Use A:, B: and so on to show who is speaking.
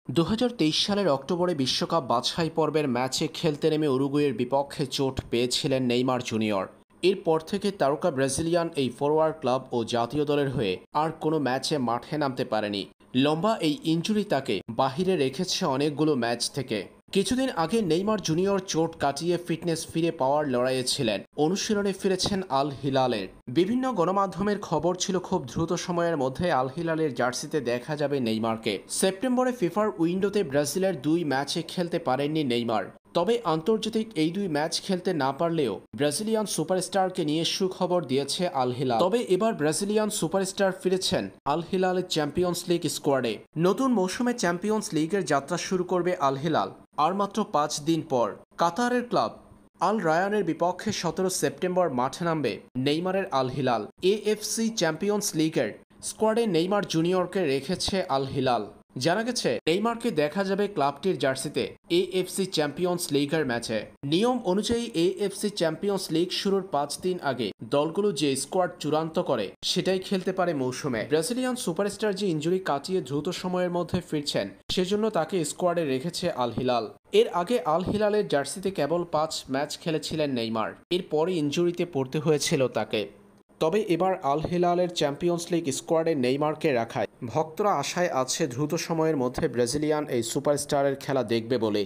A: ২০২৩ সালের অক্টোবরে বিশ্বকাপ বাছাই পর্বের ম্যাচে খেলতে নেমে উরুগুয়ের বিপক্ষে চোট পেয়েছিলেন নেইমার জুনিয়র। এরপর থেকে তারকা ব্রাজিলিয়ান এই ফরোয়ার্ড ক্লাব ও জাতীয় দলের হয়ে আর কোনো ম্যাচে মাঠে নামতে পারেনি। লম্বা এই ইনজুরি তাকে বাহিরে রেখেছে অনেকগুলো ম্যাচ থেকে। কিছুদিন আগে নেইমার জুনিয়র চোট কাটিয়ে ফিটনেস ফিরে পাওয়ার লড়াইয়ে ছিলেন। অনুশীলনে ফিরেছেন আল হিলালের। বিভিন্ন গণমাধ্যমের খবর ছিল খুব দ্রুত সময়ের মধ্যে আল হিলালের জার্সিতে দেখা যাবে নেইমারকে। সেপ্টেম্বরে ফিফার উইন্ডোতে ব্রাজিলের 2 ম্যাচে খেলতে পারেননি নেইমার। তবে আন্তর্জাতিক এই 2 ম্যাচ খেলতে না পারলেও ব্রাজিলিয়ান সুপারস্টারকে নিয়ে সুখবর দিয়েছে আল হিলাল। তবে এবার ব্রাজিলিয়ান সুপারস্টার ফিরেছেন আল হিলালের চ্যাম্পিয়ন্স লিগ স্কোয়াডে। নতুন মৌসুমে চ্যাম্পিয়ন্স লিগের যাত্রা শুরু করবে আল হিলাল আর মাত্র 5 দিন পর। কাতারের ক্লাব আল রায়ানের বিপক্ষে 17 সেপ্টেম্বর মাঠে নামবে নেইমারের আল হিলাল। এএফসি চ্যাম্পিয়ন্স লিগের স্কোয়াডে নেইমার জুনিয়রকে রেখেছে আল হিলাল। জানা গেছে নেইমারকে দেখা যাবে ক্লাবটির জার্সিতে এএফসি চ্যাম্পিয়ন্স লিগের ম্যাচে। নিয়ম অনুযায়ী এএফসি চ্যাম্পিয়ন্স লিগ শুরুর 5 দিন আগে দলগুলো যে স্কোয়াড চূড়ান্ত করে সেটাই খেলতে পারে মৌসুমে। ব্রাজিলিয়ান সুপারস্টার যে ইনজুরি কাটিয়ে দ্রুত সময়ের মধ্যে ফিরছেন, সেজন্য তাকে স্কোয়াডে রেখেছে আল হিলাল। এর আগে আল হিলালের জার্সিতে কেবল 5 ম্যাচ খেলেছিলেন নেইমার। এরপরে ইনজুরিতে পড়তে হয়েছিল তাকে। তবে এবার আল হিলালের চ্যাম্পিয়ন্স লিগ স্কোয়াডে নেইমারকে রাখায় ভক্তরা আশায় আছে দ্রুত সময়ের মধ্যে ব্রাজিলিয়ান এই সুপারস্টারের খেলা দেখবে বলে।